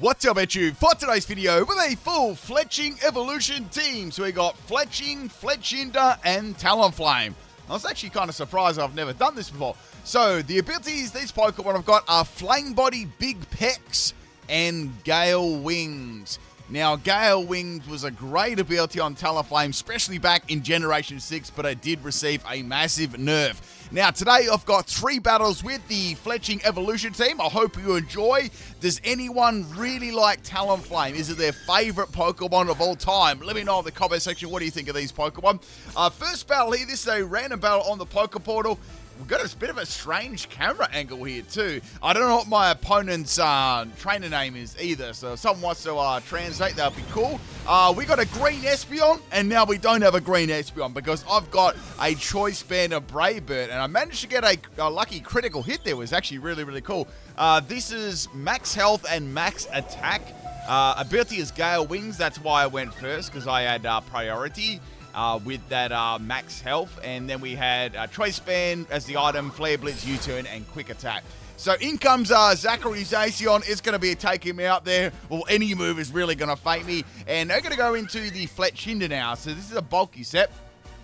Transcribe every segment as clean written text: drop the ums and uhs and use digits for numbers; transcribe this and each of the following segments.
What's up, you? For today's video, with a full Fletching evolution team. So we got Fletching, Fletchinder, and Talonflame. I was actually kind of surprised I've never done this before. So the abilities this Pokemon I've got are Flame Body, Big Pecs, and Gale Wings. Now, Gale Wings was a great ability on Talonflame, especially back in Generation 6, but it did receive a massive nerf. Now, today I've got 3 battles with the Fletching Evolution team. I hope you enjoy. Does anyone really like Talonflame? Is it their favorite Pokemon of all time? Let me know in the comment section, what do you think of these Pokemon? First battle here, this is a random battle on the Poke Portal. We've got a bit of a strange camera angle here too. I don't know what my opponent's trainer name is either, so if someone wants to translate, that would be cool. We got a green Espeon, and now we don't have a green Espeon because I've got a Choice Band of Brave Bird, and I managed to get a lucky critical hit there. It was actually really, really cool. This is max health and max attack. Ability is Gale Wings, that's why I went first, because I had priority. With that max health, and then we had Choice Band as the item, Flare Blitz, U-Turn, and Quick Attack. So in comes Zachary's Zacian. It's going to be taking me out there. Well, any move is really going to fake me. And they're going to go into the Fletchinder now. So this is a bulky set.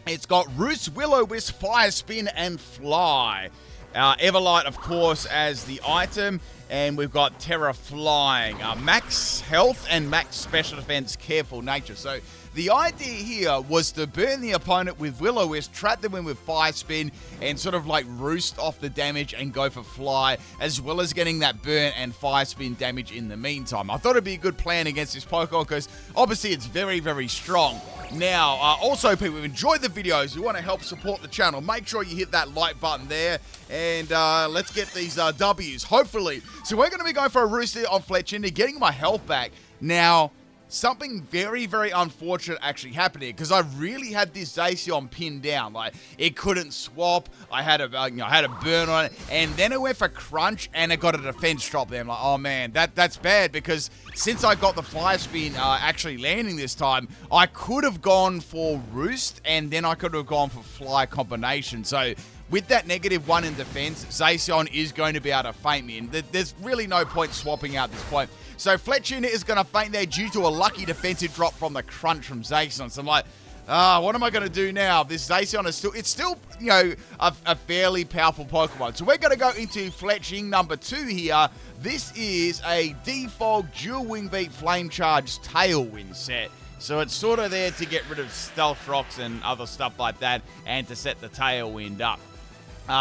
It's got Roost, Will-O-Wisp, Fire Spin, and Fly. Everlight, of course, as the item. And we've got Terra Flying. Max health and max special defense, Careful Nature. So the idea here was to burn the opponent with Will-O-Wisp, trap them in with Fire Spin, and sort of like roost off the damage and go for Fly, as well as getting that burn and Fire Spin damage in the meantime. I thought it'd be a good plan against this Pokemon because obviously it's very, very strong. Now, also people, if you enjoyed the videos, you want to help support the channel, make sure you hit that like button there, and let's get these W's, hopefully. So we're going to be going for a roost here on Fletchinder, getting my health back. Now, something very, very unfortunate actually happened here because I really had this Zacian pinned down. Like, it couldn't swap. I had a burn on it, and then it went for Crunch, and it got a defense drop there. I'm like, oh man, that's bad because since I got the Fire Spin actually landing this time, I could have gone for Roost, and then I could have gone for Fly combination. So with that -1 in defense, Zacian is going to be able to feint me, and there's really no point swapping out this point. So Fletchinder is going to feint there due to a lucky defensive drop from the Crunch from Zacian. So I'm like, what am I going to do now? This Zacian is still, you know, a fairly powerful Pokemon. So we're going to go into Fletching number 2 here. This is a default Dual Wing Beat Flame Charge Tailwind set. So it's sort of there to get rid of Stealth Rocks and other stuff like that, and to set the Tailwind up.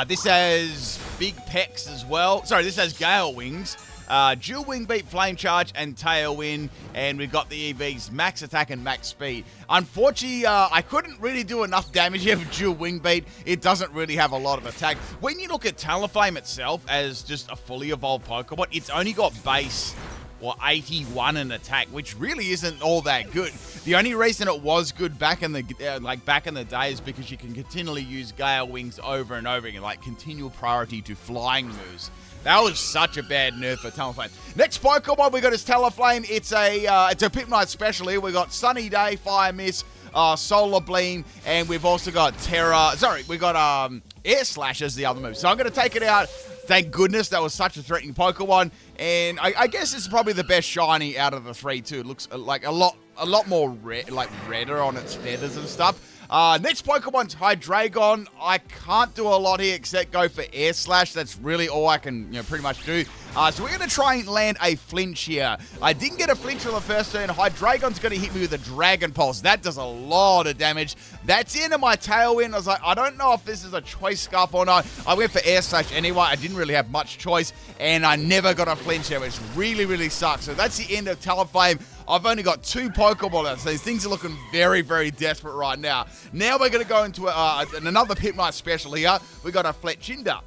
This has Big Pecs as well. Sorry, this has Gale Wings. Dual Wing Beat, Flame Charge, and Tailwind, and we've got the EVs Max Attack and Max Speed. Unfortunately, I couldn't really do enough damage here with Dual Wing Beat. It doesn't really have a lot of attack. When you look at Talonflame itself as just a fully evolved Pokemon, it's only got base 81 in attack, which really isn't all that good. The only reason it was good back in the day is because you can continually use Gale Wings over and over again, like continual priority to flying moves. That was such a bad nerf for Talonflame. Next Pokemon we got is Talonflame. It's a PIMPNITE special here. We got Sunny Day, Fire Mist, Solar Beam, and we've also got we got Air Slash as the other move. So I'm going to take it out. Thank goodness, that was such a threatening Pokemon, and I guess it's probably the best shiny out of the 3 too. It looks like a lot more redder on its feathers and stuff. Next Pokemon's Hydreigon. I can't do a lot here except go for Air Slash. That's really all I can, pretty much do. So we're going to try and land a flinch here. I didn't get a flinch on the first turn. Hydreigon's going to hit me with a Dragon Pulse. That does a lot of damage. That's into my Tailwind. I was like, I don't know if this is a choice scarf or not. I went for Air Slash anyway. I didn't really have much choice, and I never got a flinch here, which really, really sucks. So that's the end of Talonflame. I've only got 2 Pokemon left, so these things are looking very, very desperate right now. Now we're going to go into another PIMPNITE special here. We got a Fletchinder.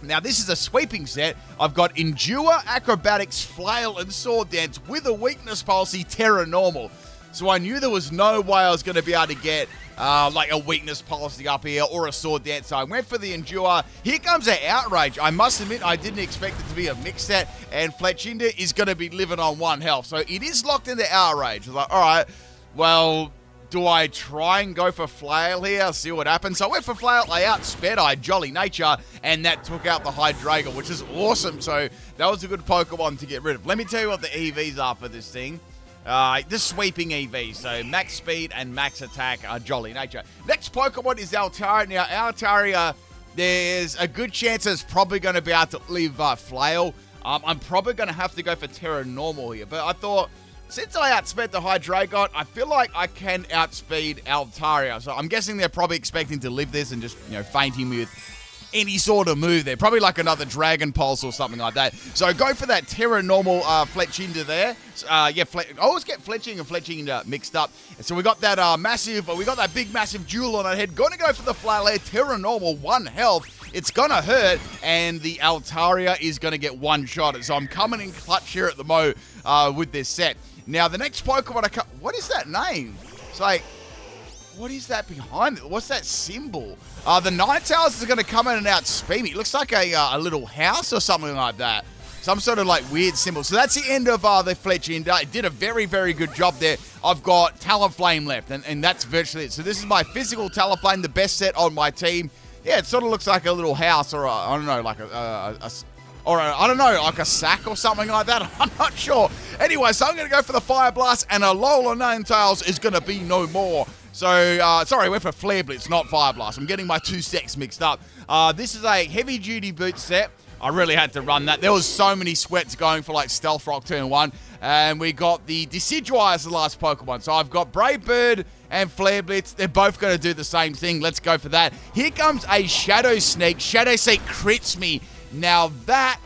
Now, this is a sweeping set. I've got Endure, Acrobatics, Flail, and Sword Dance with a weakness policy, Terra Normal. So I knew there was no way I was going to be able to get like a weakness policy up here or a Sword Dance. So I went for the Endure. Here comes an Outrage. I must admit, I didn't expect it to be a mix set, and Fletchinder is going to be living on 1 health. So it is locked into Outrage. I was like, all right, well, Do I try and go for Flail here? See what happens. So I went for Flail. I outsped Jolly Nature, and that took out the Hydreigon, which is awesome. So that was a good Pokemon to get rid of. Let me tell you what the EVs are for this thing. The sweeping EV, so max speed and max attack are Jolly Nature. Next Pokemon is Altaria. Now, Altaria, there's a good chance it's probably going to be able to leave Flail. I'm probably going to have to go for Terra Normal here, but I thought, since I outsped the Hydreigon, I feel like I can outspeed Altaria. So I'm guessing they're probably expecting to live this and just, fainting me with any sort of move there. Probably like another Dragon Pulse or something like that. So go for that Terra Normal Fletchinder there. I always get Fletching and Fletchinder mixed up. So we got that that big massive jewel on our head. Gonna go for the Flail here. Terra Normal, 1 health. It's gonna hurt, and the Altaria is gonna get one-shotted. So I'm coming in clutch here at the Mo with this set. Now, the next Pokemon what is that name? It's like, what is that behind it? What's that symbol? The Ninetales is going to come in and outspeed me. It looks like a little house or something like that. Some sort of like weird symbol. So that's the end of the Fletchinder. It did a very, very good job there. I've got Talonflame left, and that's virtually it. So this is my physical Talonflame, the best set on my team. Yeah, it sort of looks like a little house or I don't know, like like a sack or something like that. I'm not sure. Anyway, so I'm going to go for the Fire Blast, and Alola Ninetales is going to be no more. So, sorry, I went for Flare Blitz, not Fire Blast. I'm getting my 2 sets mixed up. This is a heavy-duty boot set. I really had to run that. There was so many sweats going for, like, Stealth Rock turn 1. And we got the Decidueye as the last Pokemon. So I've got Brave Bird and Flare Blitz. They're both going to do the same thing. Let's go for that. Here comes a Shadow Sneak. Shadow Sneak crits me. Now that,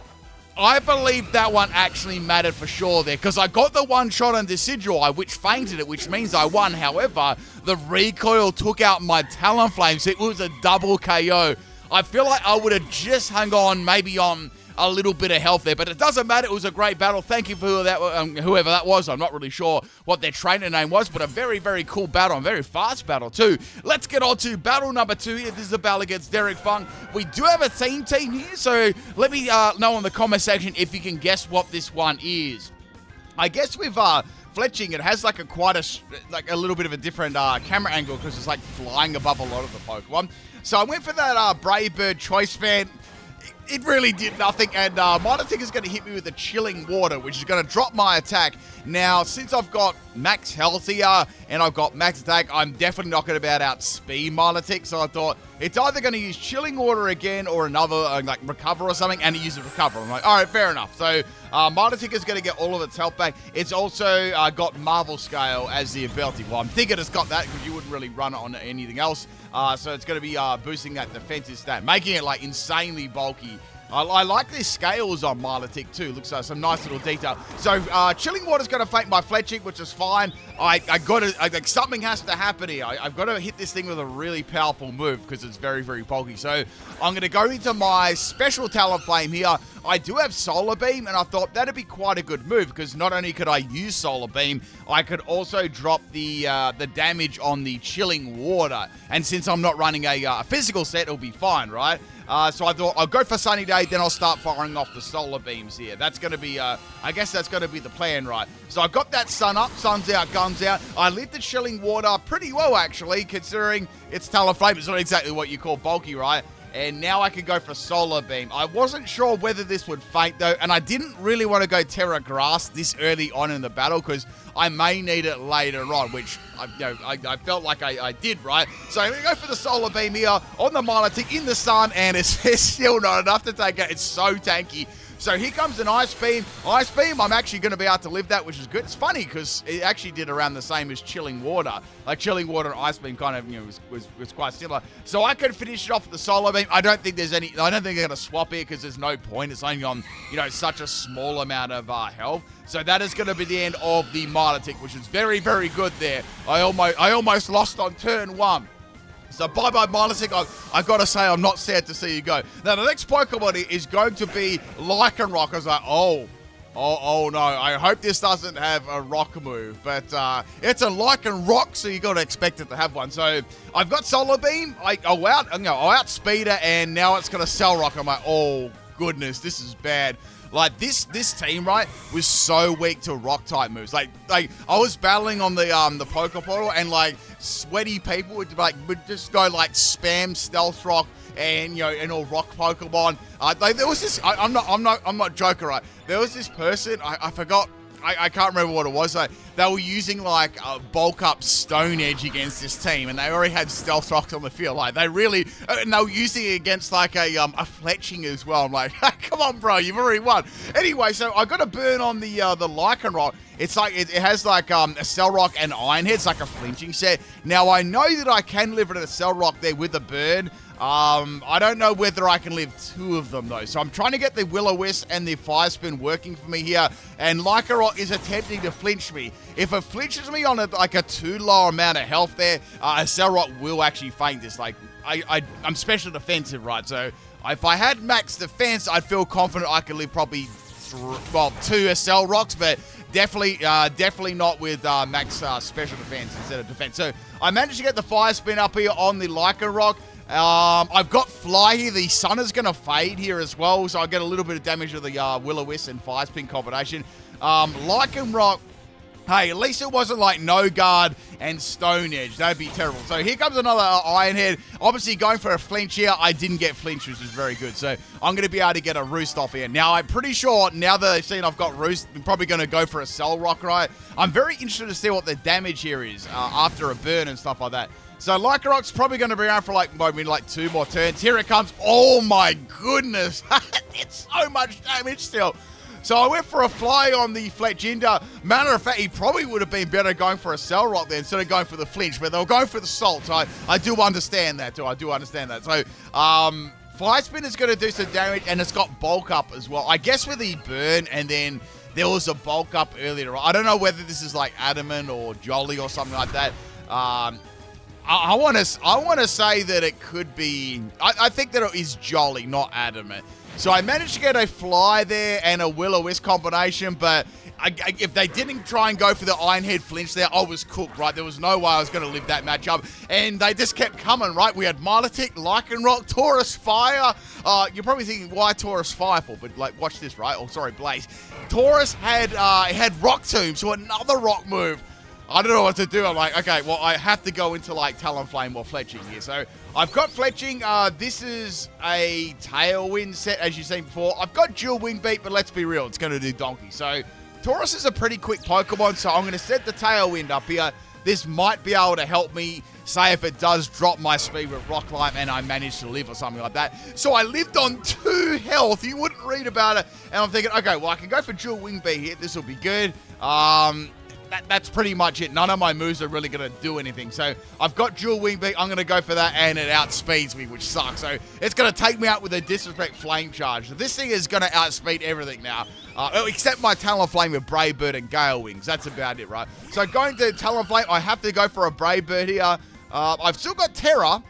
I believe that one actually mattered for sure there, because I got the one-shot on Decidueye, which fainted it, which means I won. However, the recoil took out my Talonflame, so it was a double KO. I feel like I would have just hung on maybe on a little bit of health there, but it doesn't matter. It was a great battle. Thank you for whoever that was. I'm not really sure what their trainer name was, but a very, very cool battle, and very fast battle too. Let's get on to battle number 2 here. This is a battle against Derek Fung. We do have a team here, so let me know in the comment section if you can guess what this one is. I guess with Fletching, it has like a little bit of a different camera angle because it's like flying above a lot of the Pokemon. So I went for that Brave Bird Choice Fan. It really did nothing, and Milotic is going to hit me with a Chilling Water, which is going to drop my attack. Now, since I've got max health here, and I've got max attack, I'm definitely not going to be able to outspeed Milotic, so I thought it's either going to use Chilling Water again or another, like, Recover or something, and it uses Recover. I'm like, alright, fair enough. So, Milotic is going to get all of its health back. It's also got Marvel Scale as the ability. Well, I'm thinking it's got that, because you wouldn't really run it on anything else. So it's going to be boosting that defensive stat, making it, like, insanely bulky. I like these scales on Milotic too. Looks like some nice little detail. So Chilling Water's going to fake my Fletching, which is fine. I got to, like, something has to happen here. I've got to hit this thing with a really powerful move because it's very, very bulky. So I'm going to go into my special Talonflame here. I do have Solar Beam, and I thought that'd be quite a good move because not only could I use Solar Beam, I could also drop the damage on the Chilling Water. And since I'm not running a physical set, it'll be fine, right? So I thought I'll go for Sunny Day, then I'll start firing off the Solar Beams here. That's going to be, I guess that's going to be the plan, right? So I've got that Sun up, Sun's out, Guns out. I lit the Chilling Water pretty well, actually, considering it's Talonflame. It's not exactly what you call bulky, right? And now I can go for Solar Beam. I wasn't sure whether this would faint, though, and I didn't really want to go Terra Grass this early on in the battle because I may need it later on, which I felt like I did, right? So I'm going to go for the Solar Beam here on the Milotic in the sun, and it's still not enough to take it. It's so tanky. So here comes an Ice Beam. Ice Beam, I'm actually going to be able to live that, which is good. It's funny because it actually did around the same as Chilling Water. Like Chilling Water and Ice Beam kind of, was quite similar. So I could finish it off with the Solar Beam. I don't think they're going to swap here because there's no point. It's only on, such a small amount of health. So that is going to be the end of the Milotic, which is very, very good there. I almost lost on turn 1. So bye-bye, Milotic. I got to say, I'm not sad to see you go. Now, the next Pokemon is going to be Lycanroc. I was like, oh no. I hope this doesn't have a rock move. But it's a Lycanroc, so you got to expect it to have one. So I've got Solar Beam. I'll outspeed it, and now it's going to Cell Rock. I'm like, oh, goodness, this is bad. Like, this team, right, was so weak to rock-type moves. Like I was battling on the Poké Portal, and, like, sweaty people would just go, like, spam Stealth Rock and, you know, and all rock Pokemon. Like, there was this, I'm not joking, right? There was this person, I forgot, I can't remember what it was. Like, they were using, like, bulk up Stone Edge against this team, and they already had Stealth Rocks on the field. Like, they really, and they were using it against, like, a Fletching as well. I'm like, come on, bro, you've already won. Anyway, so I got a burn on the Lycanroc. It's like, it has, like, a Cell Rock and Iron Head. It's like a flinching set. Now, I know that I can live it at a Cell Rock there with a burn. I don't know whether I can live 2 of them, though. So I'm trying to get the Will-O-Wisp and the Fire Spin working for me here. And Lycanroc is attempting to flinch me. If it flinches me on like a 2 low amount of health there, a Cell Rock will actually faint this. Like, I'm special defensive, right? So if I had max defense, I'd feel confident I could live probably 2 Cell Rocks, but definitely not with max special defense instead of defense. So I managed to get the Fire Spin up here on the Lycanroc. I've got Fly here. The Sun is going to fade here as well, so I get a little bit of damage with the Will-O-Wisp and Fire Spin combination. Lycanroc, hey, at least it wasn't like No Guard and Stone Edge. That'd be terrible. So here comes another Iron Head. Obviously going for a flinch here. I didn't get flinch, which is very good. So I'm going to be able to get a Roost off here. Now, I'm pretty sure now that they've seen I've got Roost, I'm probably going to go for a Cell Rock, right? I'm very interested to see what the damage here is after a burn and stuff like that. So Lycanroc's probably going to be around for maybe 2 more turns. Here it comes. Oh my goodness. It's so much damage still. So I went for a fly on the Fletchinder. Matter of fact, he probably would have been better going for a Cell Rock there instead of going for the flinch, but they were going for the Salt. So I do understand that too. I do understand that. So Fly Spin is going to do some damage, and it's got Bulk Up as well. I guess with the burn, and then there was a Bulk Up earlier. I don't know whether this is like Adamant or Jolly or something like that. I want to say that it could be. I think that it is Jolly, not Adamant. So I managed to get a Fly there and a Will-O-Wisp combination, but if they didn't try and go for the Iron Head flinch there, I was cooked, right? There was no way I was going to live that matchup, and they just kept coming, right? We had Milotic, Lycanroc, Taurus Fire. You're probably thinking, why Taurus Fire for? But like, watch this, right? Oh, sorry, Blaze. Taurus had Rock Tomb, so another rock move. I don't know what to do. I'm like, okay, well, I have to go into like Talonflame or Fletching here. So I've got Fletching. This is a Tailwind set, as you've seen before. I've got Dual Wing Beat, but let's be real, it's going to do donkey. So Taurus is a pretty quick Pokemon, so I'm going to set the Tailwind up here. This might be able to help me, say if it does drop my speed with Rock Climb and I manage to live or something like that. So I lived on 2 health. You wouldn't read about it. And I'm thinking, okay, well, I can go for Dual Wing Beat here. This will be good. That's pretty much it. None of my moves are really going to do anything. So I've got Dual Wing Beat. I'm going to go for that, and it outspeeds me, which sucks. So it's going to take me out with a Disrespect Flame Charge. So this thing is going to outspeed everything now, except my Talonflame with Brave Bird and Gale Wings. That's about it, right? So going to Talonflame, I have to go for a Brave Bird here. I've still got Terra,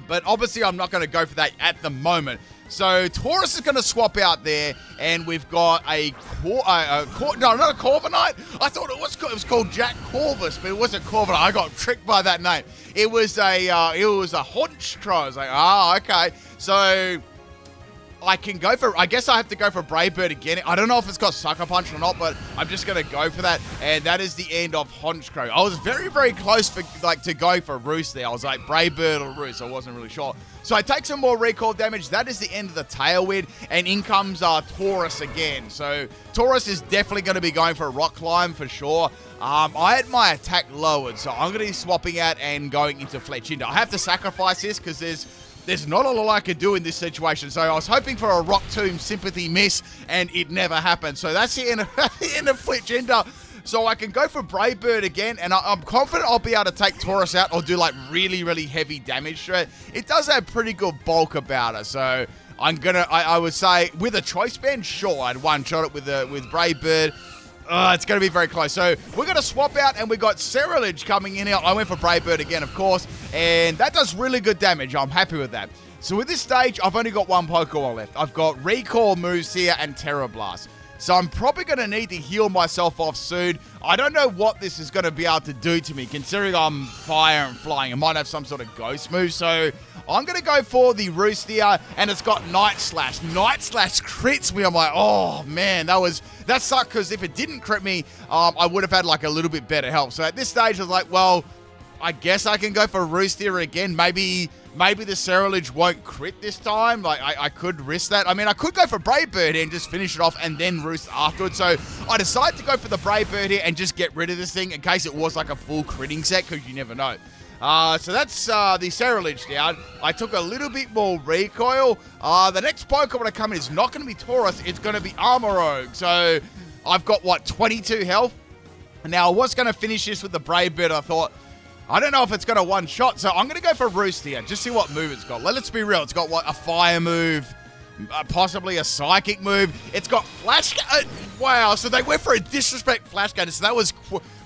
but obviously I'm not going to go for that at the moment. So Taurus is going to swap out there, and we've got not a Corviknight. I thought it was called Jack Corvus, but it wasn't Corviknight. I got tricked by that name. It was a Honchkrow. I was like, okay. So I can go for, I guess I have to go for Brave Bird again. I don't know if it's got Sucker Punch or not, but I'm just going to go for that. And that is the end of Honchkrow. I was very, very close to go for Roost there. I was like Brave Bird or Roost. I wasn't really sure. So I take some more recall damage. That is the end of the Tailwind, and in comes Taurus again. So Taurus is definitely going to be going for a Rock Climb for sure. I had my attack lowered, so I'm going to be swapping out and going into Fletchinder. I have to sacrifice this because there's not a lot I could do in this situation. So I was hoping for a Rock Tomb Sympathy miss, and it never happened. So that's the end of Fletchinder. So I can go for Brave Bird again, and I'm confident I'll be able to take Taurus out or do like really, really heavy damage to it. It does have pretty good bulk about it, so I would say with a Choice Band, sure, I'd one-shot it with Brave Bird. It's going to be very close. So we're going to swap out, and we got Cerulege coming in here. I went for Brave Bird again, of course, and that does really good damage. I'm happy with that. So with this stage, I've only got 1 Pokemon left. I've got Recall moves here and Terra Blast. So I'm probably going to need to heal myself off soon. I don't know what this is going to be able to do to me, considering I'm fire and flying. It might have some sort of ghost move. So I'm going to go for the Roost here, and it's got Night Slash. Night Slash crits me. I'm like, oh, man, that sucked, because if it didn't crit me, I would have had like a little bit better help. So at this stage, I was like, well, I guess I can go for Roost here again. Maybe the Cerulege won't crit this time. Like, I could risk that. I mean, I could go for Brave Bird here and just finish it off and then Roost afterwards. So I decided to go for the Brave Bird here and just get rid of this thing in case it was like a full critting set, because you never know. So that's the Cerulege down. I took a little bit more recoil. The next Pokemon to come in is not going to be Tauros. It's going to be Armorogue. So I've got, what, 22 health? Now, I was going to finish this with the Brave Bird. I thought, I don't know if it's got a one-shot, so I'm going to go for Roost here. Just see what move it's got. Let's be real. It's got, what, a fire move, possibly a psychic move. It's got Flash... wow, so they went for a Disrespect Flash Gun. So that was...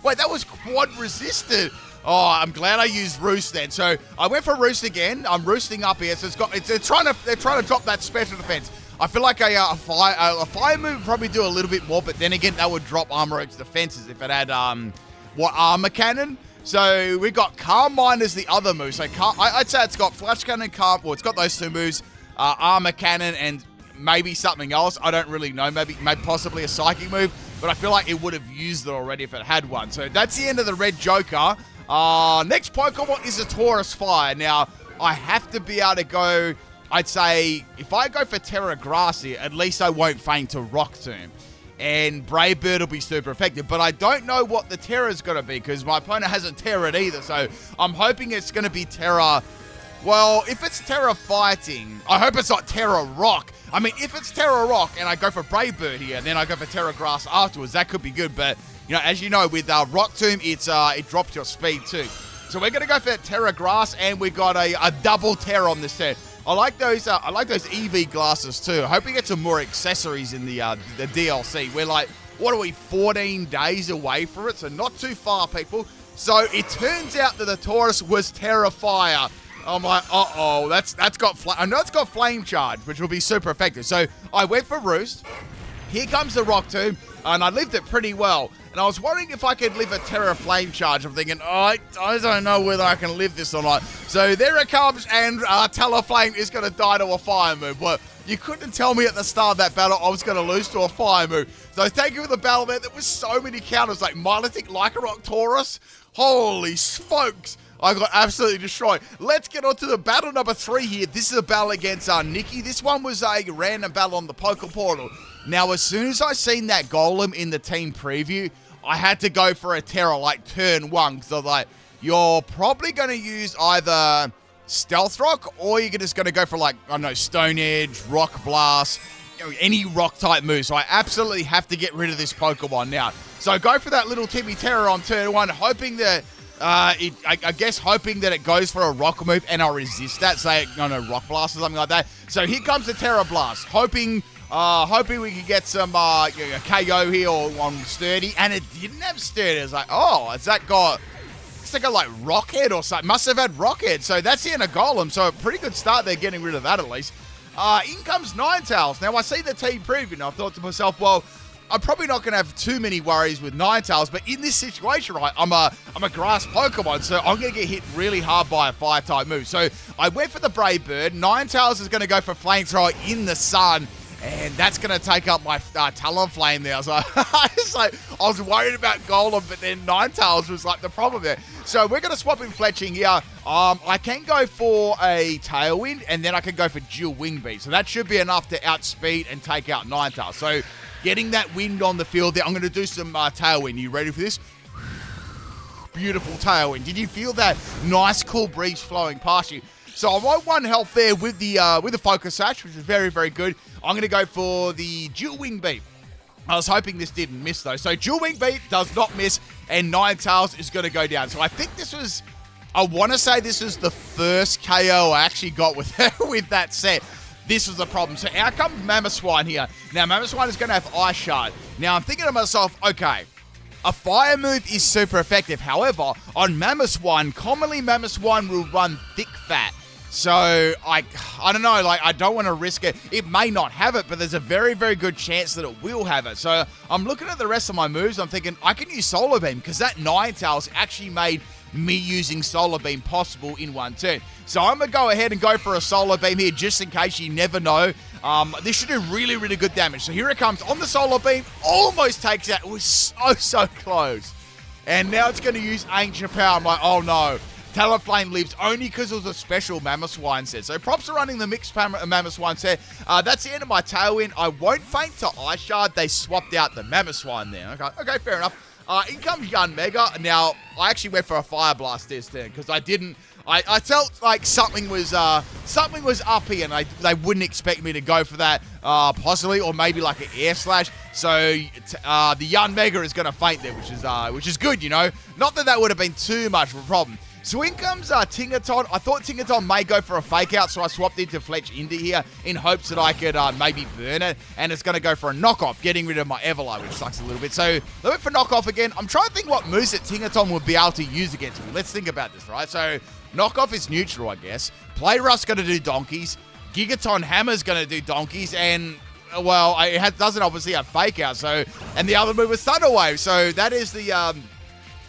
wait, that was quad-resisted. Oh, I'm glad I used Roost then. So I went for Roost again. I'm roosting up here. So they're trying to drop that special defense. I feel like a fire move would probably do a little bit more, but then again, that would drop Armorogue's defenses if it had, Armor Cannon. So we got Calm Mind as the other move. So I'd say it's got Flash Cannon, Calm... well, it's got those two moves, Armor Cannon, and maybe something else. I don't really know. Maybe possibly a Psychic move, but I feel like it would have used it already if it had one. So that's the end of the Red Joker. Next Pokemon is a Tauros Fire. Now, I have to be able to go... I'd say, if I go for Terra Grass here, at least I won't faint to Rock Tomb. And Brave Bird will be super effective. But I don't know what the Terra's going to be, because my opponent hasn't Terra'd either. So I'm hoping it's going to be Terra... well, if it's Terra Fighting, I hope it's not Terra Rock. I mean, if it's Terra Rock and I go for Brave Bird here, and then I go for Terra Grass afterwards, that could be good. But, you know, as you know, with Rock Tomb, it drops your speed too. So we're going to go for Terra Grass, and we got a double Terra on this set. I like those EV glasses too. I hope we get some more accessories in the DLC. We're like, what are we, 14 days away from it? So not too far, people. So it turns out that the Tauros was Terra Fire. I'm like, uh-oh, that's got... I know it's got Flame Charge, which will be super effective. So I went for Roost. Here comes the Rock Tomb, and I lived it pretty well. And I was wondering if I could live a Terra Flame Charge. I'm thinking, oh, I don't know whether I can live this or not. So there it comes, and Talonflame is going to die to a fire move. But you couldn't tell me at the start of that battle I was going to lose to a fire move. So thank you for the battle, man. There was so many counters, like Milotic, Lycanroc, Tauros. Holy smokes. I got absolutely destroyed. Let's get on to the battle number 3 here. This is a battle against Nikki. This one was a random battle on the Poke Portal. Now, as soon as I seen that Golem in the team preview, I had to go for a Terra, like, turn 1. Because I was like, you're probably going to use either Stealth Rock, or you're just going to go for, like, I don't know, Stone Edge, Rock Blast, you know, any Rock-type move. So I absolutely have to get rid of this Pokemon now. So go for that little Timmy Terra on turn 1, hoping that... I guess hoping that it goes for a rock move and I'll resist that, say, I don't know, Rock Blast or something like that. So here comes the Terra Blast, hoping we can get some KO here or on Sturdy, and it didn't have Sturdy. I was like, oh, it's got like Rockhead or something. Must have had Rockhead. So that's the end of Golem. So a pretty good start there, getting rid of that at least. In comes Ninetales. Now I see the team preview and I thought to myself, well, I'm probably not going to have too many worries with Ninetales, but in this situation, right, I'm a grass Pokemon, so I'm going to get hit really hard by a Fire-type move. So I went for the Brave Bird. Ninetales is going to go for Flamethrower in the sun, and that's going to take up my Talonflame there. So I was worried about Golem, but then Ninetales was like the problem there. So we're going to swap in Fletching here. I can go for a Tailwind, and then I can go for Dual Wing Beat. So that should be enough to outspeed and take out Ninetales. So getting that wind on the field there, I'm going to do some Tailwind. You ready for this? Beautiful Tailwind. Did you feel that nice, cool breeze flowing past you? So I'm on 1 health there with the Focus Sash, which is very, very good. I'm going to go for the Dual Wing Beat. I was hoping this didn't miss, though. So Dual Wing Beat does not miss, and Ninetales is going to go down. So I think this was... I want to say this is the first KO I actually got with with that set. This was the problem. So out comes Mamoswine here. Now, Mamoswine is going to have Ice Shard. Now, I'm thinking to myself, okay, a fire move is super effective. However, on Mamoswine, commonly Mamoswine will run Thick Fat. So, I don't know, like, I don't want to risk it. It may not have it, but there's a very, very good chance that it will have it. So, I'm looking at the rest of my moves. I'm thinking, I can use Solar Beam, because that Ninetales actually made me using Solar Beam possible in one turn. So, I'm going to go ahead and go for a Solar Beam here, just in case you never know. This should do really, really good damage. So, here it comes on the Solar Beam. Almost takes out. It was so close. And now it's going to use Ancient Power. I'm like, oh no. Talonflame lives only because it was a special Mamoswine set. So props are running the mixed Mamoswine set. That's the end of my Tailwind. I won't faint to Ice Shard. They swapped out the Mamoswine there. Okay, fair enough. In comes Yanmega. Now, I actually went for a Fire Blast this turn because I didn't... I felt like something was up here, and they wouldn't expect me to go for that, possibly, or maybe like an Air Slash. So the Yanmega is going to faint there, which is good, you know. Not that would have been too much of a problem. So in comes Tingaton. I thought Tingaton may go for a fake out, so I swapped into Fletchinder here in hopes that I could maybe burn it, and it's going to go for a knockoff, getting rid of my Everlight, which sucks a little bit. So I went for knockoff again. I'm trying to think what moves that Tingaton would be able to use against me. Let's think about this, right? So knockoff is neutral, I guess. Play Rough's going to do donkeys. Gigaton Hammer's going to do donkeys, and... well, it doesn't obviously have fake out, so... and the other move was Thunder Wave, so that is the...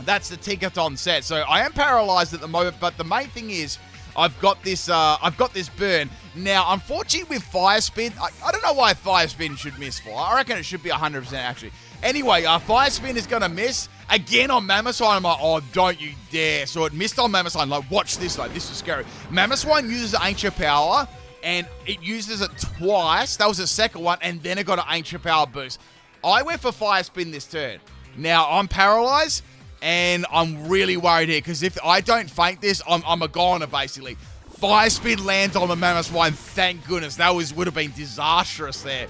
that's the Tinkaton set. So I am paralyzed at the moment, but the main thing is I've got this burn. Now, unfortunately with Fire Spin, I don't know why Fire Spin should miss for. I reckon it should be 100% actually. Anyway, Fire Spin is going to miss again on Mamoswine. I'm like, oh, don't you dare. So it missed on Mamoswine. Like, watch this. Like, this is scary. Mamoswine uses Ancient Power, and it uses it twice. That was the second one, and then it got an Ancient Power boost. I went for Fire Spin this turn. Now, I'm paralyzed. And I'm really worried here, because if I don't faint this, I'm a goner, basically. Fire Spin lands on the Mamoswine, thank goodness. That would have been disastrous there,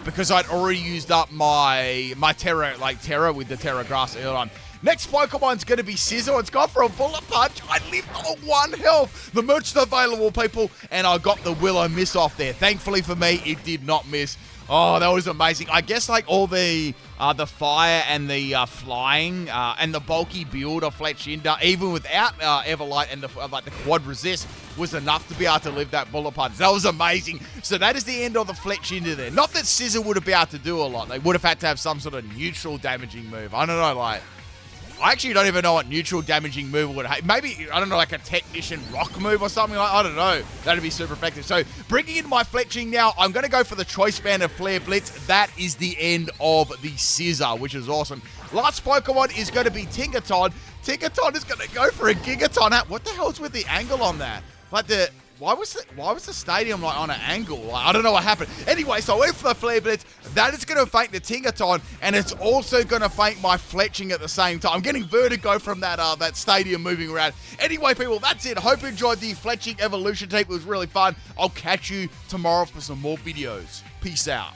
because I'd already used up my Terra with the Terra Grass earlier on. Next Pokemon's going to be Scizor. It's gone for a Bullet Punch. I lived on 1 health. The merch's available, people, and I got the Willow miss off there. Thankfully for me, it did not miss. Oh, that was amazing. I guess like all the fire and the flying and the bulky build of Fletchinder, even without Everlight and the quad resist, was enough to be able to live that Bullet Punch. That was amazing. So that is the end of the Fletchinder there. Not that Scizor would have been able to do a lot. They would have had to have some sort of neutral damaging move. I don't know, like... I actually don't even know what neutral damaging move would have. Maybe, I don't know, like a Technician Rock move or something. I don't know. That'd be super effective. So, bringing in my Fletching now, I'm going to go for the Choice Band of Flare Blitz. That is the end of the Scizor, which is awesome. Last Pokemon is going to be Tinkaton. Tinkaton is going to go for a Gigaton. What the hell's with the angle on that? Like why was the stadium like on an angle? Like, I don't know what happened. Anyway, so I went for the Flare Blitz. That is going to feint the Tinkaton, and it's also going to feint my Fletching at the same time. I'm getting vertigo from that stadium moving around. Anyway, people, that's it. Hope you enjoyed the Fletching evolution tape. It was really fun. I'll catch you tomorrow for some more videos. Peace out.